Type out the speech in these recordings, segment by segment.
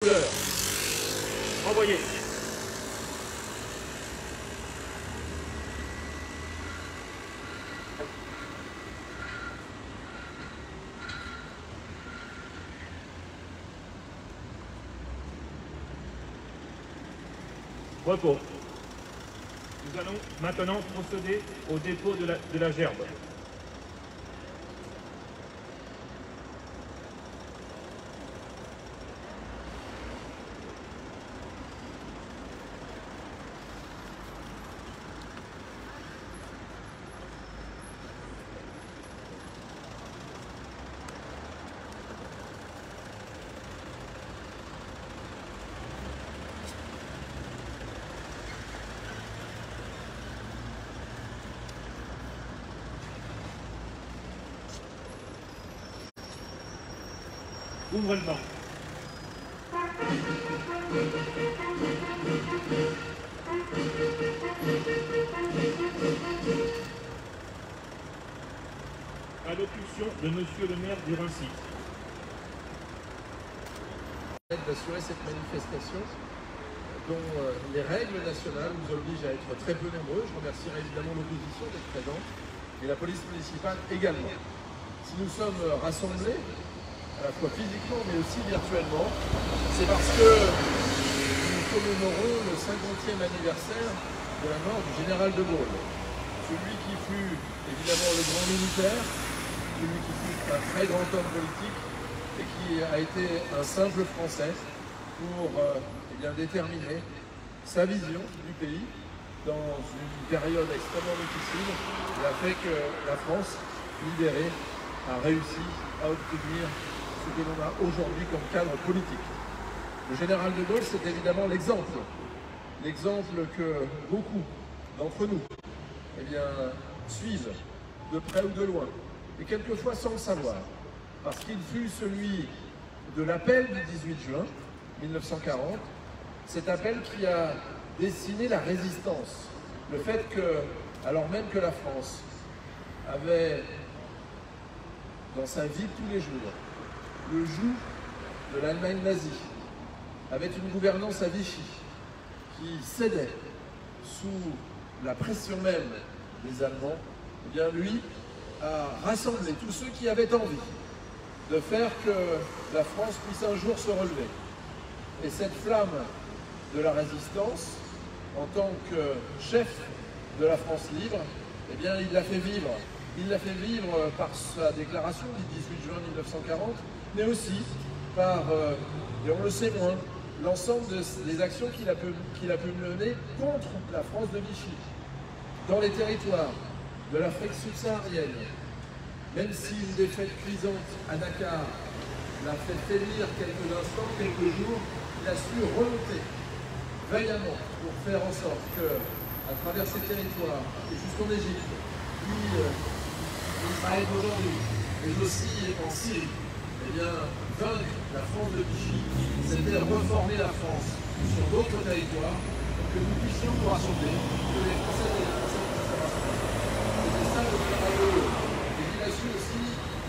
couleur. Envoyez. Repos. Nous allons maintenant procéder au dépôt de la gerbe. Ouvre le banc. Allocution de Monsieur le maire du Raincy. D'assurer cette manifestation dont les règles nationales nous obligent à être très peu nombreux. Je remercierai évidemment l'opposition d'être présente et la police municipale également. Si nous sommes rassemblés, à la fois physiquement mais aussi virtuellement, c'est parce que nous commémorons le 50e anniversaire de la mort du général de Gaulle. Celui qui fut évidemment le grand militaire, celui qui fut un très grand homme politique et qui a été un simple Français pour déterminer sa vision du pays dans une période extrêmement difficile qui a fait que la France libérée a réussi à obtenir ce que l'on a aujourd'hui comme cadre politique. Le général de Gaulle, c'est évidemment l'exemple que beaucoup d'entre nous suivent de près ou de loin, et quelquefois sans le savoir, parce qu'il fut celui de l'appel du 18 juin 1940, cet appel qui a dessiné la résistance, le fait que, alors même que la France avait dans sa vie de tous les jours le joug de l'Allemagne nazie, avait une gouvernance à Vichy qui cédait sous la pression même des Allemands, eh bien lui a rassemblé tous ceux qui avaient envie de faire que la France puisse un jour se relever. Et cette flamme de la résistance, en tant que chef de la France libre, eh bien il l'a fait vivre. Il l'a fait vivre par sa déclaration du 18 juin 1940, mais aussi par, et on le sait moins, l'ensemble des actions qu'il a pu mener contre la France de Vichy, dans les territoires de l'Afrique subsaharienne. Même si une défaite cuisante à Dakar l'a fait faiblir quelques instants, quelques jours, il a su remonter vaillamment pour faire en sorte que, à travers ces territoires, et jusqu'en Égypte, puis Israël aujourd'hui, mais aussi en Syrie, eh bien, vaincre la France de Vichy, c'était reformer la France sur d'autres territoires pour que nous puissions nous rassembler, que les Français et les Français puissent se rassembler. C'était ça le travail de l'eau. Et il a su aussi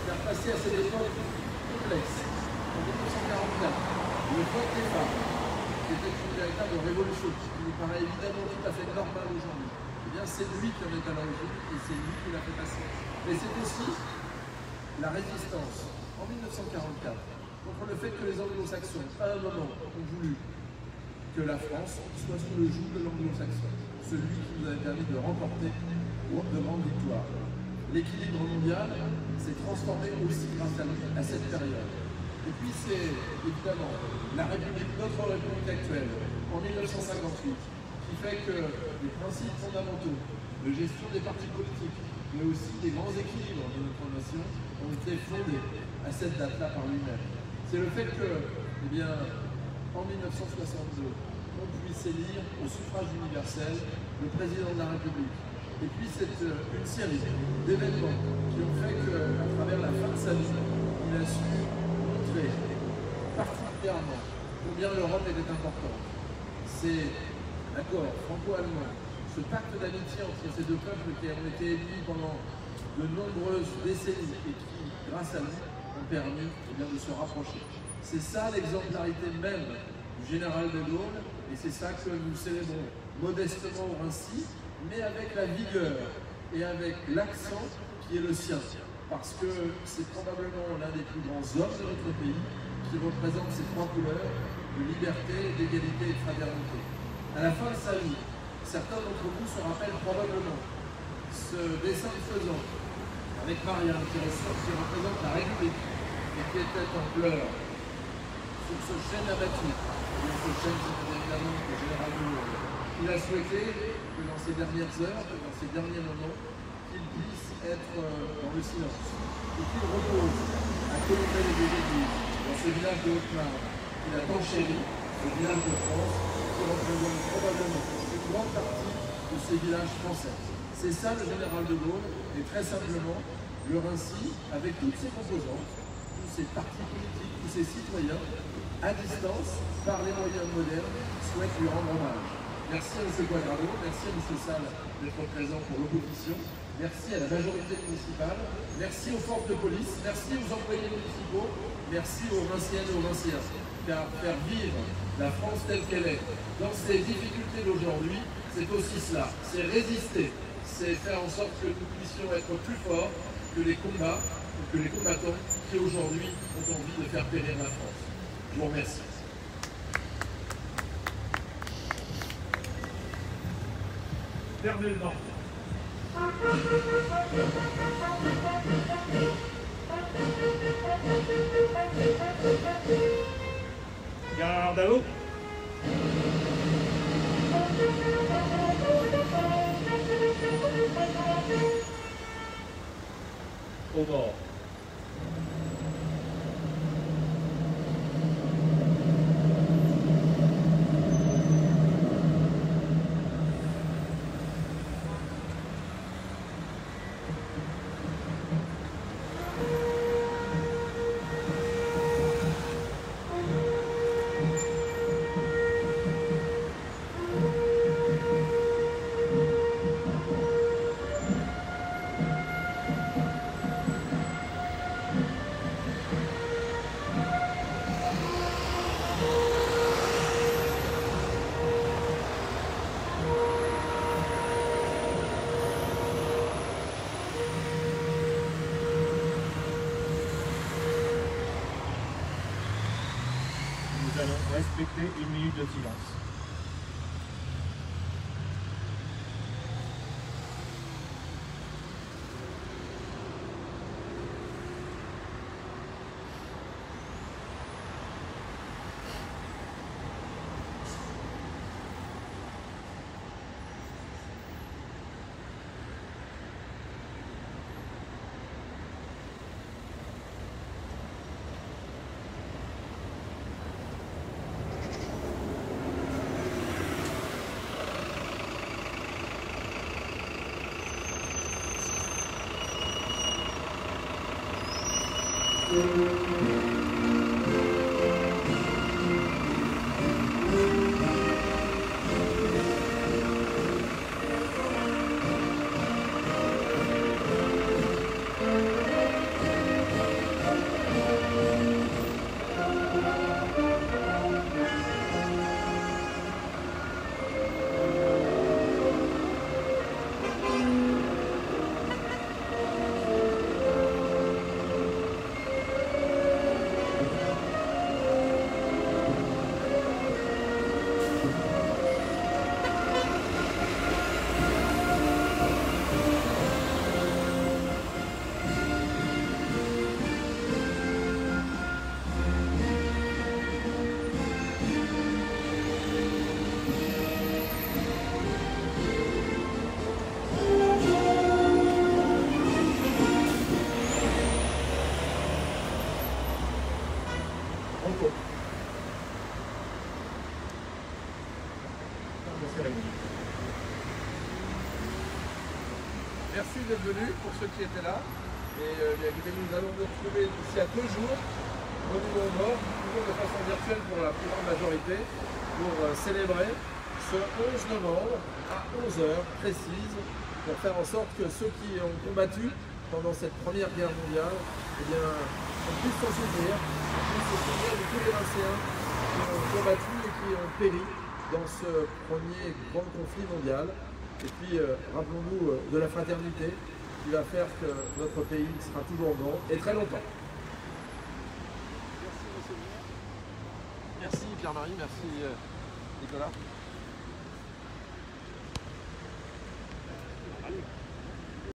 faire passer à cette époque complexe, en 1944, le vote des femmes, qui était une véritable révolution, qui nous paraît évidemment tout à fait normal aujourd'hui. Eh bien, c'est lui qui en est à l'origine et c'est lui qui l'a fait passer. Mais c'est aussi la résistance en 1944 contre le fait que les anglo-saxons, à un moment, ont voulu que la France soit sous le joug de l'anglo-saxon, celui qui nous a permis de remporter de grandes victoires. L'équilibre mondial s'est transformé aussi grâce à cette période. Et puis c'est évidemment la République, notre République actuelle, en 1958, qui fait que les principes fondamentaux de gestion des partis politiques, mais aussi des grands équilibres de notre nation, ont été fondés à cette date-là par lui-même. C'est le fait que, eh bien, en 1962, on puisse élire au suffrage universel le président de la République. Et puis c'est une série d'événements qui ont fait qu'à travers la fin de sa vie, il a su montrer particulièrement combien l'Europe était importante. C'est l'accord franco-allemand, ce pacte d'amitié entre ces deux peuples qui ont été élis pendant de nombreuses décennies et qui, grâce à nous, ont permis de se rapprocher. C'est ça l'exemplarité même du général de Gaulle, et c'est ça que nous célébrons modestement au Raincy, mais avec la vigueur et avec l'accent qui est le sien, parce que c'est probablement l'un des plus grands hommes de notre pays qui représente ces trois couleurs de liberté, d'égalité et de fraternité. À la fin de sa vie, certains d'entre vous se rappellent probablement ce dessin faisant avec Maria qui représente la République et qui était en pleurs sur ce chêne abattu. Et ce chêne, c'était évidemment le général de Gaulle. Il a souhaité que dans ces dernières heures, que dans ces derniers moments, qu'il puisse être dans le silence et qu'il repose à Colombelles et des Églises, dans ce village de Haute-Marne qu'il a tant chéri, ce village de France, qui représente probablement une grande partie de ces villages français. C'est ça le général de Gaulle, et très simplement, le Raincy, avec toutes ses composantes, tous ses partis politiques, tous ses citoyens, à distance, par les moyens modernes, souhaite lui rendre hommage. Merci à M. Quadrado, merci à M. Salle d'être présent pour l'opposition, merci à la majorité municipale, merci aux forces de police, merci aux employés municipaux, merci aux Reinciennes et aux Reinciens, car faire vivre la France telle qu'elle est, dans ces difficultés d'aujourd'hui, c'est aussi cela, c'est résister, c'est faire en sorte que nous puissions être plus forts que les combats, que les combattants qui aujourd'hui ont envie de faire périr la France. Je vous remercie. Fermez le banc. Garde à vous. Au bord. Nous allons respecter 1 minute de silence. Merci d'être venus pour ceux qui étaient là. Et nous allons nous retrouver d'ici à 2 jours, monument aux morts, toujours de façon virtuelle pour la plus grande majorité, pour célébrer ce 11 novembre à 11 h précise, pour faire en sorte que ceux qui ont combattu pendant cette Première Guerre mondiale, eh bien, on puisse s'en souvenir, on puisse se souvenir de tous les Lyncéens qui ont combattu et qui ont péri dans ce premier grand conflit mondial. Et puis, rappelons-nous de la fraternité qui va faire que notre pays sera toujours grand et très longtemps. Merci Pierre-Marie, merci Nicolas.